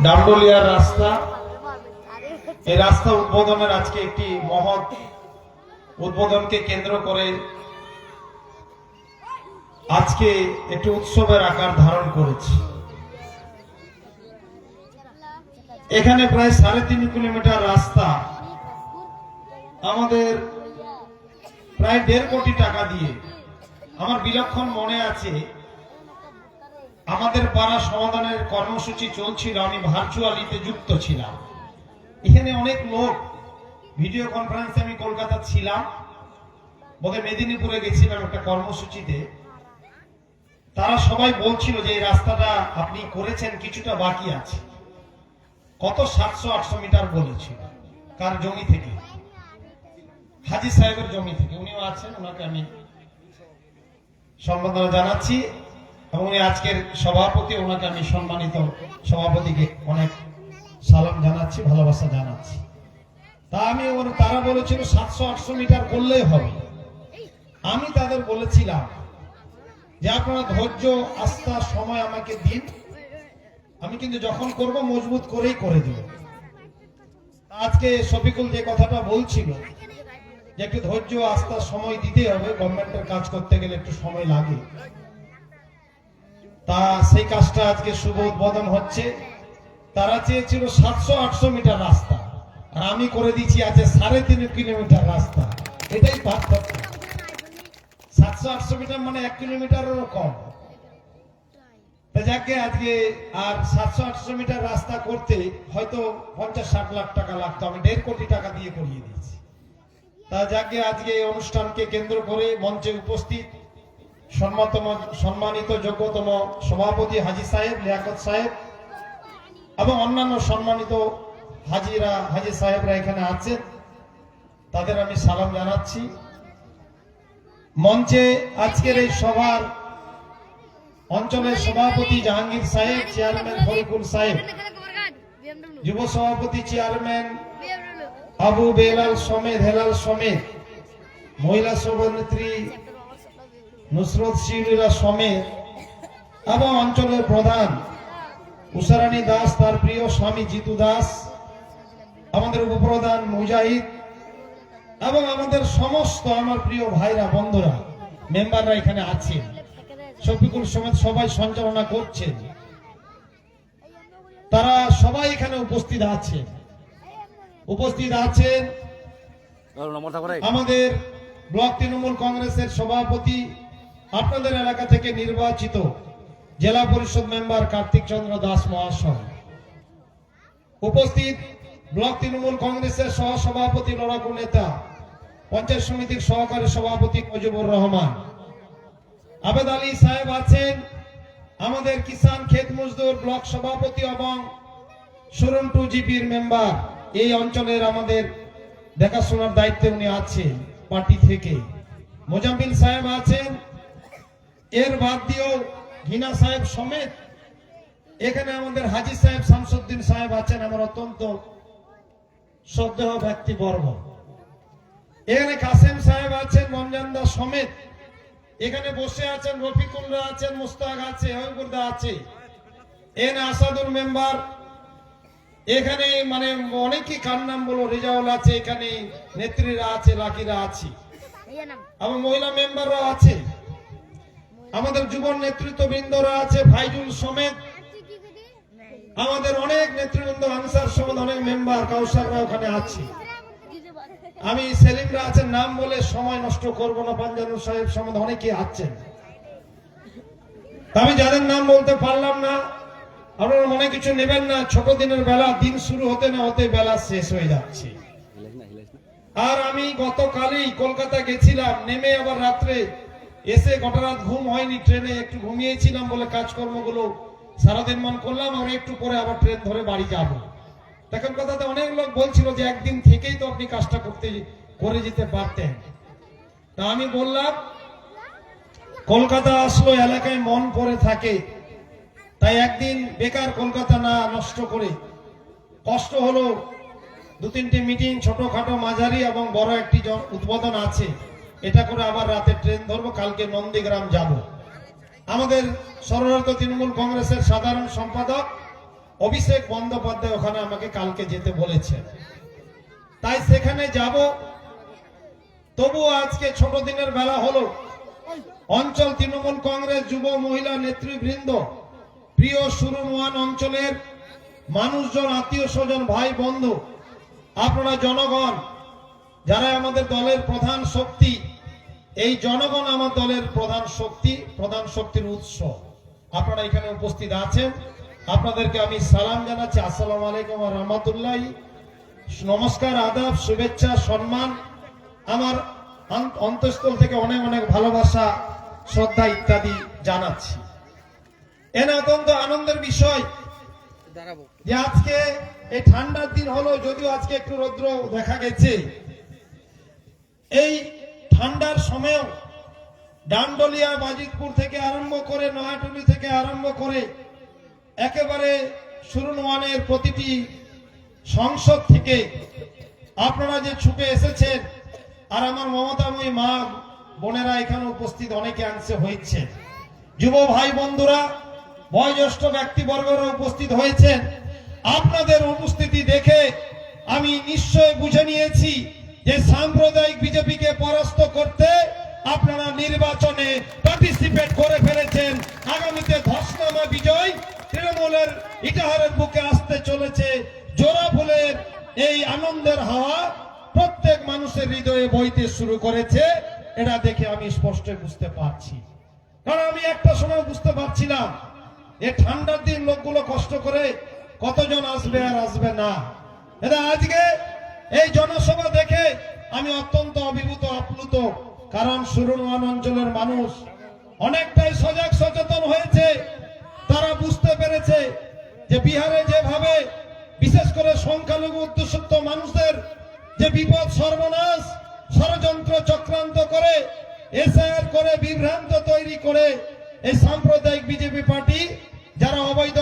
ডান্ডলিয়ার রাস্তা, এই রাস্তা উদ্বোধনের আজকে একটি মহৎ উদ্বোধনকে কেন্দ্র করে আজকে একটি উৎসবের আকার ধারণ করেছে। এখানে প্রায় 3.5 কিলোমিটার রাস্তা আমাদের প্রায় 1.5 কোটি টাকা দিয়ে, আমার বিলক্ষণ মনে আছে আমাদের পাড়া সমাধানের কর্মসূচি চলছিল, আমি ভার্চুয়ালিতে যুক্ত ছিলাম। এখানে অনেক লোক, ভিডিও কনফারেন্সে আমি কলকাতা ছিলাম, বোধহয় মেদিনীপুরে গেছিলাম একটা কর্মসূচিতে। তারা সবাই বলছিল যে এই রাস্তাটা আপনি করেছেন, কিছুটা বাকি আছে। কত 700-800 মিটার বলেছিল। কার জমি থেকে? হাজী সাহেবের জমি থেকে। উনিও আছেন, ওনাকে আমি সম্মাননা জানাচ্ছি এবং উনি আজকের সভাপতি, ওনাকে আমি সম্মানিত সভাপতিকে অনেক সালাম জানাচ্ছি, ভালোবাসা জানাচ্ছি। তা আমি তারা বলেছিল 700-800 মিটার করলেই হবে। আমি তাদের বলেছিলাম যে আপনারা ধৈর্য, আস্থা, সময় আমাকে দিন, আমি কিন্তু যখন করব মজবুত করেই করে দিব। আজকে শফিকুল যে কথাটা বলছিল যে একটু ধৈর্য, আস্থা, সময় দিতে হবে, গভর্নমেন্টের কাজ করতে গেলে একটু সময় লাগে। তা সেই কাজটা আজকে শুভ উদ্বোধন হচ্ছে। তারা চেয়েছিল 700-800 মিটার রাস্তা, আর আমি করে দিচ্ছি আছে 3.5 কিলোমিটার রাস্তা। এটাই পার্থক্য। 700-800 মিটার মানে 1 কিলোমিটারেরও কম। যাকে আজকে আর 700-800 মিটার রাস্তা করতে হয়তো 50-60 লাখ টাকা লাগতো, আমি 1.5 কোটি টাকা দিয়ে করিয়ে দিয়েছি। তা যাকে আজকে এই অনুষ্ঠানকে কেন্দ্র করে মঞ্চে উপস্থিত সম্মানিত যোগ্যতম সভাপতি হাজী সাহেব, লিয়াকত সাহেব এবং অন্যান্য সম্মানিত হাজিরা, হাজী সাহেবরা এখানে আছেন, তাদের আমি সালাম জানাচ্ছি। মঞ্চে আজকের এই সভার অঞ্চলের সভাপতি জাহাঙ্গীর সাহেব, চেয়ারম্যান ফরিকুল সাহেব, যুব সভাপতি চেয়ারম্যান আবু বেলাল সমেত, হেলাল সমেত, মহিলা সভানেত্রী নুসরত শিউলিরা সমেত এবং অঞ্চলের প্রধান উষারানী দাস, তার প্রিয় স্বামী জিতু দাস, আমাদের উপপ্রধান মুজাহিদ এবং আমাদের সমস্ত আমার প্রিয় ভাইরা, বন্ধুরা, মেম্বাররা এখানে আছেন, শফিকুল সমেত সবাই সঞ্চালনা করছেন। তারা সবাই এখানে উপস্থিত আছেন। আমাদের ব্লক তৃণমূল কংগ্রেসের সভাপতি, আপনাদের এলাকা থেকে নির্বাচিত জেলা পরিষদ মেম্বার কার্তিক চন্দ্র দাস মহাশয় উপস্থিত, ব্লক তৃণমূল কংগ্রেসের সহ সভাপতি লড়াকু নেতা, পঞ্চায়েত সমিতির সহকারী সভাপতি মজিবুর রহমান, আবেদ আলী সাহেব আছেন, আমাদের কিষান ক্ষেত মজদুর ব্লক সভাপতি এবং শোরুম 2 জিপির মেম্বার। এই অঞ্চলের আমাদের দেখাশোনার দায়িত্বে উনি আছেন পার্টি থেকে। মোজাম্বিল সাহেব আছেন। এর বাদ দিয়েও ঘিনা সাহেব সমেত এখানে আমাদের হাজী সাহেব, শামসুদ্দিন সাহেব আছেন, আমার অত্যন্ত শ্রদ্ধেয় ব্যক্তিবর্গ। এখানে কাসেম সাহেব আছেন, রমজানদা সমেত এখানে বসে আছেন, রফিকুলরা আছেন, মুস্তাক আছে, হবিবুরদা আছে, এন আসাদুর মেম্বার এখানে, মানে অনেকে কার নাম বলো, রেজাউল আছে, এখানে নেত্রীরা আছে, লাকিরা আছে এবং মহিলা মেম্বাররা আছে, আমাদের যুব নেতৃত্ববৃন্দরা আছে, ফাইজুল সমেত, আমাদের অনেক নেতৃবৃন্দ, আনসার সমেত অনেক মেম্বার, কাউসাররা ওখানে আছে। আমি সেলিমরা আছেন, নাম বলে সময় নষ্ট করব না, পাঞ্জানুর সাহেব সমেত অনেকে আছেন। আমি যাদের নাম বলতে পারলাম না, আপনারা মনে কিছু নেবেন না। ছোট দিনের বেলা, দিন শুরু হতে না হতে বেলা শেষ হয়ে যাচ্ছে। আর আমি গতকালই কলকাতা গেছিলাম, নেমে আবার রাত্রে এসে গোটা রাত ঘুম হয়নি, ট্রেনে একটু ঘুমিয়েছিলাম বলে কাজকর্মগুলো সারাদিন মন করলাম, আর একটু পরে আবার ট্রেন ধরে বাড়ি যাব। দেখেন, কথাতে অনেক লোক বলছিল যে একদিন থেকেই তো আপনি কাজটা করে যেতে পারতেন। তা আমি বললাম, কলকাতা আসলো, এলাকায় মন পড়ে থাকে, তাই একদিন বেকার কলকাতা না নষ্ট করে, কষ্ট হলো 2-3টে মিটিং, ছোটখাটো, মাঝারি এবং বড় একটি উদ্বোধন আছে, এটা করে আবার রাতে ট্রেন ধরবো, কালকে নন্দীগ্রাম যাব। আমাদের সর্বভারতীয় তৃণমূল কংগ্রেসের সাধারণ সম্পাদক অভিষেক বন্দ্যোপাধ্যায় ওখানে আমাকে কালকে যেতে বলেছে, তাই সেখানে যাব। তবু আজকে ছোট দিনের বেলা হলো, অঞ্চল তৃণমূল কংগ্রেস যুব মহিলা নেতৃবৃন্দ, প্রিয় সুরনওয়ান অঞ্চলের মানুষজন, আত্মীয় স্বজন, ভাই বন্ধু, আপনারা জনগণ যারা আমাদের দলের প্রধান শক্তি, এই জনগণ আমার দলের প্রধান শক্তি, প্রধান শক্তির উৎস। আপনারা এখানে উপস্থিত আছেন, আপনাদেরকে আমি সালাম জানাচ্ছি। আসসালামু আলাইকুম ওয়া রাহমাতুল্লাহি। নমস্কার, আদাব, শুভেচ্ছা, সম্মান, আমার অন্তঃস্থল থেকে অনেক অনেক ভালোবাসা, শ্রদ্ধা ইত্যাদি জানাচ্ছি। এনে অত্যন্ত আনন্দের বিষয় যে আজকে এই ঠান্ডার দিন হলো, যদিও আজকে একটু রৌদ্র দেখা গেছে, এই ঠান্ডার সময় ডান্ডলিয়া, বাজিতপুর থেকে আরম্ভ করে, নয়াটুলি থেকে আরম্ভ করে একেবারে সুরনওয়ানের প্রতিটি সংসদ থেকে আপনারা যে ছুটে এসেছেন, আর আমার মমতাময়ী মা বোনেরা এখানে উপস্থিত অনেকে অংশে হয়েছে, যুব ভাই বন্ধুরা, বয়োজ্যেষ্ঠ ব্যক্তিবর্গরা উপস্থিত হয়েছেন। আপনাদের উপস্থিতি দেখে আমি নিশ্চয় বুঝে নিয়েছি যে সাম্প্রদায়িক বিজেপিকে পরাস্ত করতে আপনারা নির্বাচনে পার্টিসিপেট করে ফেলেছেন। আগামীতে ধসনামা বিজয় তৃণমূলের ইটাহারের বুকে আসতে চলেছে। জোড়া ফুলের এই আনন্দের হাওয়া প্রত্যেক মানুষের হৃদয়ে বইতে শুরু করেছে, এটা দেখে আমি স্পষ্ট বুঝতে পারছি। কারণ আমি একটা সময় বুঝতে পারছিলাম এই ঠান্ডার দিন লোকগুলো কষ্ট করে কতজন আসবে আর আসবে না। এটা আজকে এই জনসভা দেখে আমি অত্যন্ত অভিভূত, আপ্লুত। কারণ সুরনওয়ান অঞ্চলের মানুষ অনেকটাই সজাগ সচেতন হয়েছে। তারা বুঝতে পেরেছে যে বিহারে যেভাবে বিশেষ করে সংখ্যালঘু অধ্যুষিত মানুষদের যে বিপদ, সর্বনাশ, ষড়যন্ত্র চক্রান্ত করে, এসআইআর করে, বিভ্রান্ত তৈরি করে এই সাম্প্রদায়িক বিজেপি পার্টি যারা অবৈধ